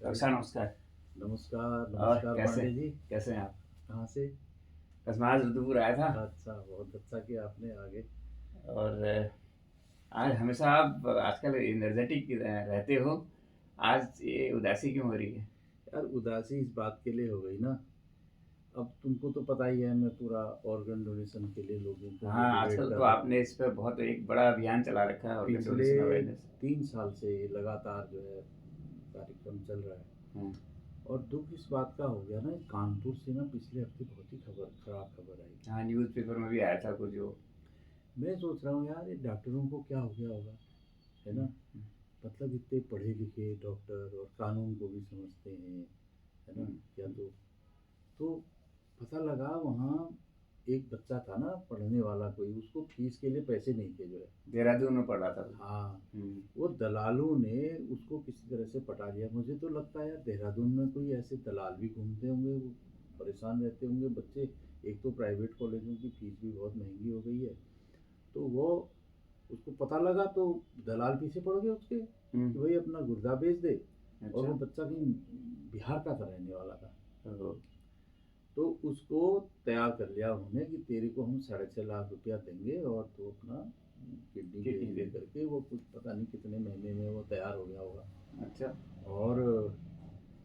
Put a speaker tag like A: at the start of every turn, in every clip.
A: रक्षा नमस्कार।
B: नमस्कार,
A: और
B: नमस्कार
A: कैसे
B: पांडे जी।
A: कैसे हैं आप?
B: कहाँ से?
A: बस मैं आज रुद्रपुर आया था।
B: अच्छा, बहुत अच्छा किया आपने आगे।
A: और आज हमेशा आप आजकल एनर्जेटिक रहते हो। आज ये उदासी क्यों हो रही है?
B: यार उदासी इस बात के लिए हो गई ना, अब तुमको तो पता ही है मैं पूरा ऑर्गन डोनेशन के लिए लोगों को
A: हाँ,
B: मोटिवेट
A: आजकल
B: कर
A: तो
B: रहा हूँ।
A: आपने इस पे बहुत एक बड़ा अभियान चला रखा है, ऑर्गन
B: पिछले
A: डोनेशन अवेयरनेस।
B: 3 साल से ये लगातार जो है कार्यक्रम चल रहा है।
A: हम्म।
B: और दुख इस बात का हो गया ना, कानपुर से ना पिछले हफ्ते बहुत ही खराब खबर आई।
A: हाँ, न्यूज़पेपर में भी आया था कुछ जो।
B: मैं सोच रहा हूँ यार ये डॉक्टरों को क्या हो गया होगा, है ना।
A: हम्म,
B: मतलब इतने पढ़े लिखे डॉक्टर और कानून को भी समझते हैं, है ना।
A: हम्म,
B: क्या तो पता लगा वहाँ एक बच्चा था ना पढ़ने वाला, कोई उसको फीस के लिए पैसे नहीं थे जो है।
A: देहरादून में पढ़ रहा था वो।
B: हाँ,
A: हम्म,
B: वो दलालों ने उसको किसी तरह से पटा लिया। मुझे तो लगता है यार देहरादून में कोई ऐसे दलाल भी घूमते होंगे, वो परेशान रहते होंगे बच्चे। एक तो प्राइवेट कॉलेजों की फीस भी बहुत महंगी हो गई है। तो वो उसको पता लगा तो दलाल पीछे पड़ गए उसके
A: हम्म।
B: कि भाई अपना गुर्दा बेच दे। और वो
A: अच्छा।
B: बच्चा कहीं बिहार का था, रहने वाला था।
A: ओहो।
B: तो उसको तैयार कर लिया उन्होंने कि तेरे को हम 6.5 लाख रुपया देंगे और तो अपना किडनी
A: किडनी
B: भेज
A: दे
B: दे
A: दी।
B: करके। वो कुछ पता नहीं कितने महीने में वो तैयार हो गया होगा।
A: अच्छा।
B: और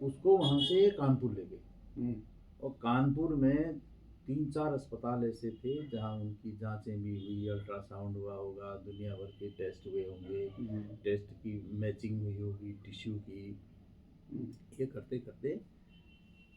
B: उसको वहाँ से कानपुर ले गए।
A: हम्म,
B: और कानपुर में 3-4 अस्पताल ऐसे थे जहाँ उनकी जांचें भी हुई, अल्ट्रासाउंड हुआ होगा, दुनिया भर के टेस्ट हुए होंगे,
A: हम्म,
B: टेस्ट की मैचिंग हुई होगी टिश्यू की।
A: हम्म,
B: ये करते करते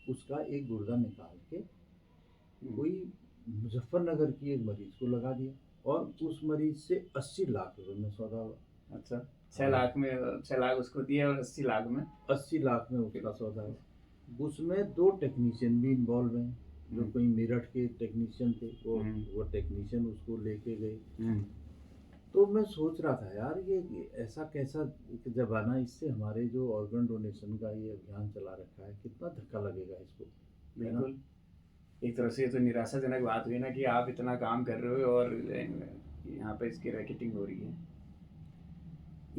B: उसका एक गुर्दा निकाल के
A: हम्म।
B: कोई मुजफ्फरनगर की एक मरीज को लगा दिया। और उस मरीज से 80 लाख रुपए में सौदा हुआ।
A: अच्छा। छह
B: हाँ,
A: लाख में 6 लाख उसको दिए और 80 लाख में
B: 80 लाख में
A: फिर।
B: उसका सौदा हुआ। उसमें 2 टेक्नीशियन भी इन्वॉल्व हैं, जो
A: हम्म,
B: कोई मेरठ के टेक्नीशियन थे। वो
A: हम्म,
B: वो टेक्नीशियन उसको लेके गए।
A: हम्म।
B: तो मैं सोच रहा था यार ये ऐसा कैसा एक जमाना, इससे हमारे जो ऑर्गन डोनेशन का ये अभियान चला रखा है, कितना धक्का लगेगा इसको, है ना।
A: बिल्कुल। एक तरह से ये तो निराशाजनक बात हुई ना कि आप इतना काम कर रहे हो और यहाँ पे इसकी रैकेटिंग हो रही है।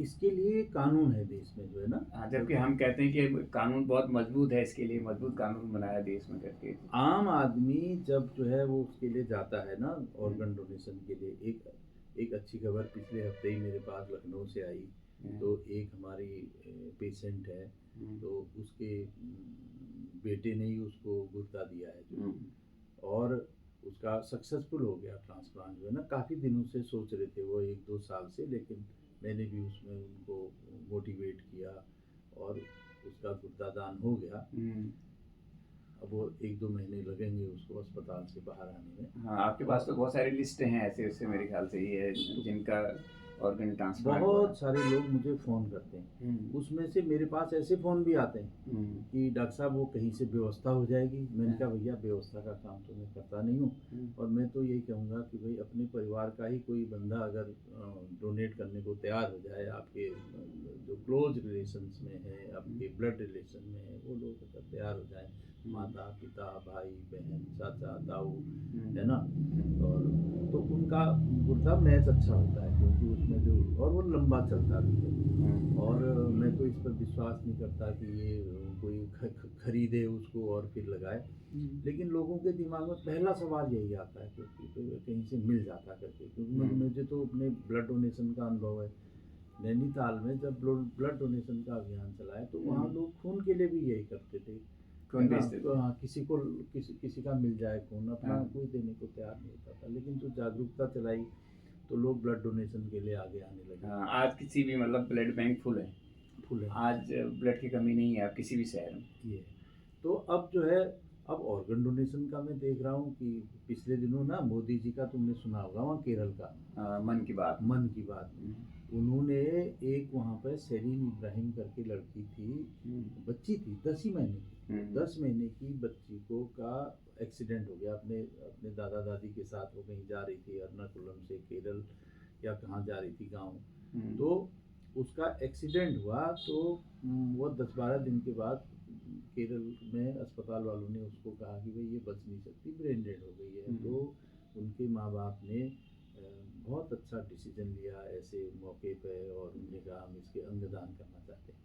B: इसके लिए कानून है देश में जो है ना।
A: हाँ, जबकि
B: देखो,
A: हम कहते हैं कि कानून बहुत मजबूत है, इसके लिए मजबूत कानून बनाया देश में करके।
B: आम आदमी जब जो है वो उसके लिए जाता है ना,
A: हम्म,
B: ऑर्गन डोनेशन के लिए। एक एक अच्छी खबर पिछले हफ्ते ही मेरे पास लखनऊ से आई।
A: हम्म,
B: तो एक हमारी पेशेंट है,
A: हम्म,
B: तो उसके बेटे ने ही उसको गुर्दा दिया है जो।
A: हम्म,
B: और उसका सक्सेसफुल हो गया ट्रांसप्लांट जो है ना। काफ़ी दिनों से सोच रहे थे वो, 1-2 साल से, लेकिन मैंने भी उसमें उनको मोटिवेट किया और उसका गुर्दा दान हो गया।
A: हम्म।
B: अब वो 1-2 महीने लगेंगे उसको अस्पताल से बाहर आने में।
A: हाँ, आपके पास
B: और
A: तो बहुत सारी लिस्ट हैं ऐसे ऐसे,
B: हाँ,
A: मेरे ख्याल से ये
B: तो
A: जिनका ऑर्गन ट्रांसप्लांट हुआ है।
B: बहुत सारे लोग मुझे फ़ोन करते
A: हम्म,
B: हैं। उसमें से मेरे पास ऐसे फ़ोन भी आते हैं
A: हम्म,
B: कि डॉक्टर साहब वो कहीं से व्यवस्था हो जाएगी। मैंने
A: हाँ,
B: कहा भैया व्यवस्था का काम तो मैं करता नहीं हूँ।
A: हम्म,
B: और मैं तो यही कहूँगा कि भाई अपने परिवार का ही कोई बंदा अगर डोनेट करने को तैयार हो जाए, आपके जो क्लोज रिलेशंस में है,
A: हम्म,
B: आपके ब्लड रिलेशन में है, वो लोग अगर तैयार हो जाए,
A: हम्म,
B: माता पिता भाई बहन चाचा ताऊ,
A: हम्म,
B: है ना।
A: हम्म,
B: और तो उनका गुर्दा मैच अच्छा होता है, क्योंकि उसमें जो, और वो लंबा चलता भी है।
A: हम्म,
B: और मैं तो इस पर विश्वास नहीं करता कि ये कोई खरीदे उसको और फिर लगाए।
A: हम्म,
B: लेकिन लोगों के दिमाग में पहला सवाल यही आता है क्योंकि तो कहीं से मिल जाता करके, क्योंकि
A: हम्म,
B: मुझे तो अपने ब्लड डोनेशन का अनुभव है। नैनीताल में जब ब्लड डोनेशन का अभियान चलाए तो वहाँ
A: हम्म।
B: लोग खून के लिए भी यही करते थे, है
A: कौन
B: ना।
A: बेचते
B: तो
A: थे?
B: हाँ, किसी को किसी का मिल जाए खून, अपना
A: हाँ।
B: कोई देने को तैयार नहीं होता था। लेकिन जो जागरूकता चलाई तो लोग ब्लड डोनेशन के लिए आगे आने लगे।
A: हाँ, आज किसी भी मतलब ब्लड बैंक फुल है।
B: फुल है।
A: आज ब्लड की कमी नहीं है आप किसी भी शहर में।
B: ये तो अब जो है, अब ऑर्गन डोनेशन का मैं देख रहा हूँ कि पिछले दिनों ना मोदी जी का तुमने सुना होगा, वहाँ केरल का
A: मन की बात में।
B: मन की बात
A: हम्म,
B: में उन्होंने एक वहाँ पर सेरीन इब्राहिम करके लड़की थी,
A: हम्म,
B: बच्ची थी 10 ही महीने की।
A: हम्म,
B: 10 महीने की बच्ची को का एक्सीडेंट हो गया। अपने अपने दादा दादी के साथ वो कहीं जा रही थी, एर्नाकुलम से केरल या कहाँ जा रही थी गाँव।
A: हम्म,
B: तो उसका एक्सीडेंट हुआ। तो वो 10-12 दिन के बाद केरल में अस्पताल वालों ने उसको कहा कि भाई ये बच नहीं सकती, ब्रेन डेड हो गई है।
A: हम्म,
B: तो उनके माँ बाप ने बहुत अच्छा डिसीजन लिया ऐसे मौके पे, और उन्होंने कहा हम इसके अंग दान करना चाहते हैं।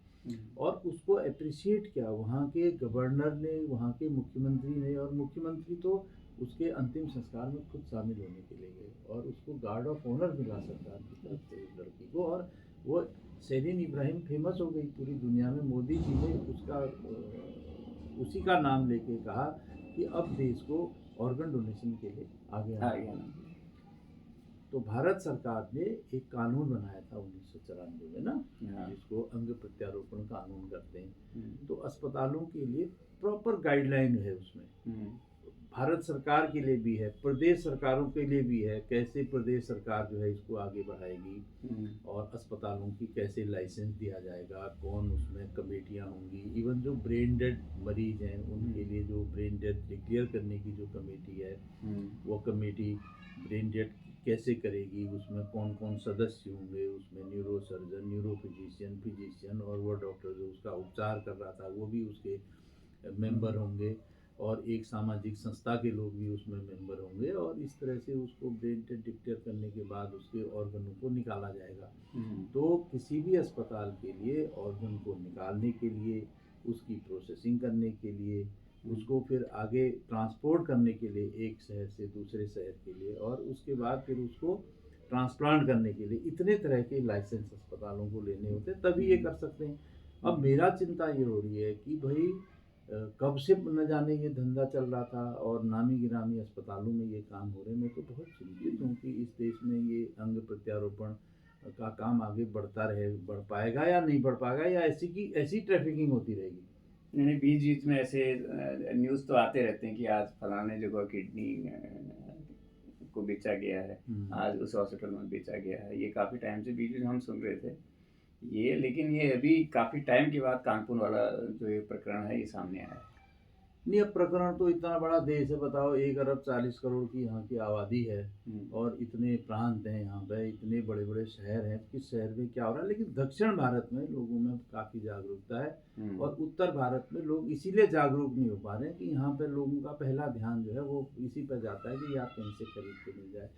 B: और उसको अप्रिशिएट किया वहाँ के गवर्नर ने, वहाँ के मुख्यमंत्री ने, और मुख्यमंत्री तो उसके अंतिम संस्कार में खुद शामिल होने के लिए गए और उसको गार्ड ऑफ ऑनर मिला सरकार की तरफ से उस लड़की को। और वो शेरिन इब्राहिम फेमस हो गई पूरी दुनिया में। मोदी जी ने उसका उसी का नाम लेके कहा कि अब देश को ऑर्गन डोनेशन के लिए आगे
A: आ
B: आना
A: गया
B: होगा।
A: ना।
B: तो भारत सरकार ने एक कानून बनाया था 1994 में ना,
A: हाँ।
B: जिसको अंग प्रत्यारोपण कानून करते हैं।
A: हम्म,
B: तो अस्पतालों के लिए प्रॉपर गाइडलाइन है उसमें,
A: हम्म,
B: भारत सरकार के लिए भी है, प्रदेश सरकारों के लिए भी है, कैसे प्रदेश सरकार जो है इसको आगे बढ़ाएगी
A: हम्म,
B: और अस्पतालों की कैसे लाइसेंस दिया जाएगा, कौन उसमें कमेटियां होंगी। इवन जो ब्रेन डेड मरीज हैं उनके लिए जो ब्रेन डेड डिक्लेयर करने की जो कमेटी है, वो कमेटी ब्रेन डेड कैसे करेगी, उसमें कौन कौन सदस्य होंगे, उसमें न्यूरो सर्जन, न्यूरो फिजिशियन और वो डॉक्टर जो उसका उपचार कर रहा था वो भी उसके मेंबर होंगे, और एक सामाजिक संस्था के लोग भी उसमें मेंबर होंगे। और इस तरह से उसको ब्रेन डेड डिक्लेयर करने के बाद उसके ऑर्गनों को निकाला जाएगा। तो किसी भी अस्पताल के लिए ऑर्गन को निकालने के लिए, उसकी प्रोसेसिंग करने के लिए, उसको फिर आगे ट्रांसपोर्ट करने के लिए एक शहर से दूसरे शहर के लिए, और उसके बाद फिर उसको ट्रांसप्लांट करने के लिए इतने तरह के लाइसेंस अस्पतालों को लेने होते हैं, तभी ये कर सकते हैं। अब मेरा चिंता ये हो रही है कि भाई कब से न जाने ये धंधा चल रहा था और नामी गिरामी अस्पतालों में ये काम हो रहे हैं। मैं तो बहुत चिंतित हूँ कि इस देश में ये अंग प्रत्यारोपण का काम आगे बढ़ पाएगा या नहीं बढ़ पाएगा, या ऐसी ट्रैफिकिंग होती रहेगी।
A: नहीं नहीं, बीच बीच में ऐसे न्यूज़ तो आते रहते हैं कि आज फलाने जगह किडनी को बेचा गया है, आज उस हॉस्पिटल में बेचा गया है। ये काफ़ी टाइम से बीच में हम सुन रहे थे ये, लेकिन ये अभी काफ़ी टाइम के बाद कानपुर वाला जो ये प्रकरण है ये सामने आया है।
B: नहीं, अब प्रकरण तो इतना बड़ा देश है, बताओ 1 अरब 40 करोड़ की यहाँ की आबादी है और इतने प्रांत हैं यहाँ पे, इतने बड़े बड़े शहर हैं, किस शहर में क्या हो रहा है। लेकिन दक्षिण भारत में लोगों में काफ़ी जागरूकता है और उत्तर भारत में लोग इसीलिए जागरूक नहीं हो पा रहे हैं कि यहाँ पे लोगों का पहला ध्यान जो है वो इसी पर जाता है कि यार कहीं से खरीद के मिल जाए।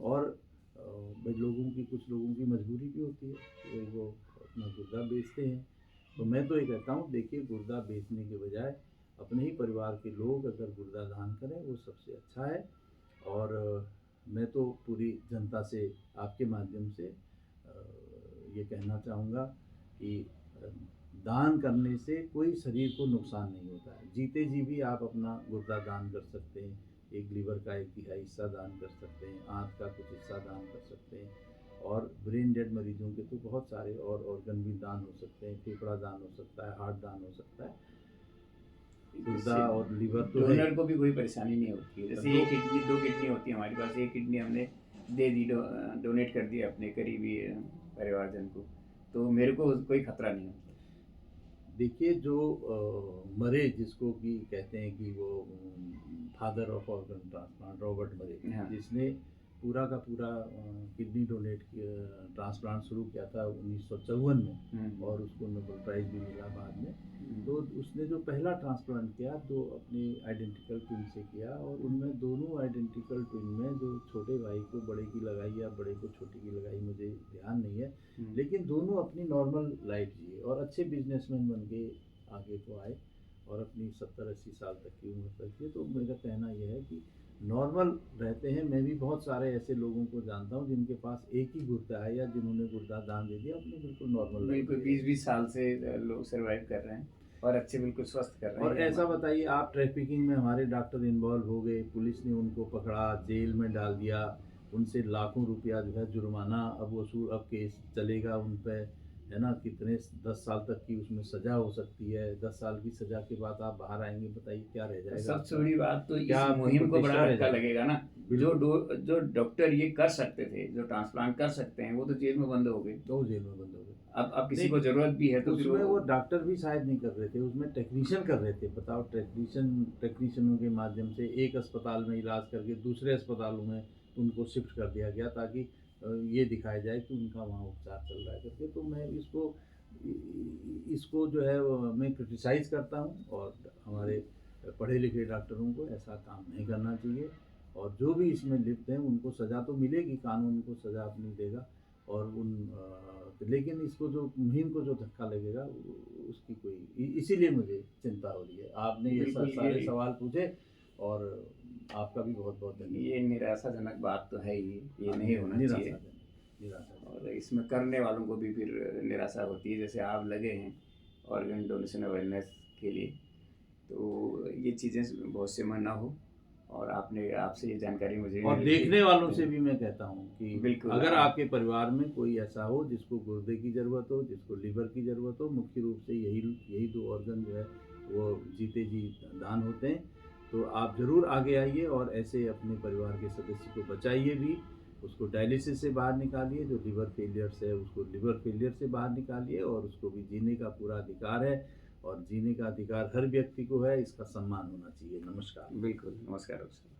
B: और भाई कुछ लोगों की मजबूरी भी होती है, वो अपना गुर्दा बेचते हैं। तो मैं तो ये कहता हूँ, देखिए गुर्दा बेचने के बजाय अपने ही परिवार के लोग अगर गुर्दा दान करें वो सबसे अच्छा है। और मैं तो पूरी जनता से आपके माध्यम से ये कहना चाहूँगा कि दान करने से कोई शरीर को नुकसान नहीं होता है। जीते जी भी आप अपना गुर्दा दान कर सकते हैं, एक लीवर का 1/3 हिस्सा दान कर सकते हैं, आँत का कुछ हिस्सा दान कर सकते हैं, और ब्रेन डेड मरीजों के तो बहुत सारे और ऑर्गन भी दान हो सकते हैं, फेफड़ा दान हो सकता है, हार्ट दान हो सकता है, गुर्दा और लीवर तो है।
A: डोनर को भी कोई परेशानी नहीं होती है। जैसे एक किडनी, 2 किडनी होती है हमारे पास, एक किडनी हमने दे दी, डोनेट कर दी अपने करीबी परिवारजन को, तो मेरे को कोई खतरा नहीं होता।
B: देखिए जो मरे, जिसको कि कहते हैं कि वो father of organ transplant, Robert मरे,
A: हाँ।
B: जिसने पूरा का पूरा किडनी डोनेट ट्रांसप्लांट शुरू किया था 1954 में, और उसको नोबेल प्राइज़ भी मिला बाद में। तो उसने जो पहला ट्रांसप्लांट किया तो अपने आइडेंटिकल ट्विन से किया, और उनमें दोनों आइडेंटिकल ट्विन में जो छोटे भाई को बड़े की लगाई या बड़े को छोटे की लगाई मुझे ध्यान नहीं है, लेकिन दोनों अपनी नॉर्मल लाइफ जिए और अच्छे बिजनेसमैन बन के आगे को आए और अपनी 70-80 साल तक की उम्र तक की। तो मेरा कहना यह है कि नॉर्मल रहते हैं। मैं भी बहुत सारे ऐसे लोगों को जानता हूँ जिनके पास एक ही गुर्दा है या जिन्होंने गुर्दा दान दे दिया, अपने बिल्कुल नॉर्मल लाइफ
A: बिल्कुल 20-20 साल से लोग सर्वाइव कर रहे हैं और अच्छे बिल्कुल स्वस्थ कर रहे हैं।
B: और ऐसा बताइए, आप ट्रैफिकिंग में हमारे डॉक्टर इन्वॉल्व हो गए, पुलिस ने उनको पकड़ा, जेल में डाल दिया, उनसे लाखों रुपया जो है जुर्माना अब वसूल, अब केस चलेगा उन पर, है ना, कितने 10 साल तक की उसमें सज़ा हो सकती है। 10 साल की सज़ा के बाद आप बाहर आएंगे, बताइए क्या रह जाएगा।
A: सबसे बड़ी बात तो इस
B: क्या
A: मुहिम को बड़ा धक्का
B: जाएगा?
A: लगेगा ना। जो डॉक्टर ये कर सकते थे, जो ट्रांसप्लांट कर सकते हैं, वो तो जेल में बंद हो गए।
B: तो जेल में बंद हो गए।
A: अब किसी को जरूरत भी है तो फिर
B: उसमें वो डॉक्टर भी शायद नहीं कर रहे थे, उसमें टेक्नीशियन कर रहे थे। बताओ, टेक्नीशियनों के माध्यम से एक अस्पताल में इलाज करके दूसरे अस्पतालों में उनको शिफ्ट कर दिया गया ताकि ये दिखाया जाए कि उनका वहाँ उपचार चल रहा है करके। तो मैं इसको जो है मैं क्रिटिसाइज़ करता हूँ, और हमारे पढ़े लिखे डॉक्टरों को ऐसा काम नहीं करना चाहिए, और जो भी इसमें लिप्त हैं उनको सज़ा तो मिलेगी, कानून उनको सज़ा अपनी देगा। और लेकिन इसको जो मुहिम को जो धक्का लगेगा उसकी कोई इसीलिए मुझे चिंता हो रही है। आपने ये
A: बिल्कुल
B: सारे
A: ये
B: सवाल पूछे और आपका भी बहुत बहुत धन्यवाद।
A: ये निराशाजनक बात तो है ही, ये नहीं होना चाहिए।
B: निराशाजनक।
A: और इसमें करने वालों को भी फिर निराशा होती है, जैसे आप लगे हैं ऑर्गन डोनेशन अवेयरनेस के लिए, तो ये चीज़ें बहुत से मन ना हो। और आपसे ये जानकारी मुझे
B: और
A: मिली।
B: देखने वालों से भी मैं कहता हूँ कि
A: बिल्कुल,
B: अगर आपके परिवार में कोई ऐसा हो जिसको गुर्दे की ज़रूरत हो, जिसको लीवर की ज़रूरत हो, मुख्य रूप से यही 2 ऑर्गन जो है वो जीते जी दान होते हैं, तो आप ज़रूर आगे आइए और ऐसे अपने परिवार के सदस्य को बचाइए भी, उसको डायलिसिस से बाहर निकालिए, जो लीवर फेलियर्स है उसको लीवर फेलियर से बाहर निकालिए, और उसको भी जीने का पूरा अधिकार है, और जीने का अधिकार हर व्यक्ति को है, इसका सम्मान होना चाहिए। नमस्कार।
A: बिल्कुल, नमस्कार आपसे।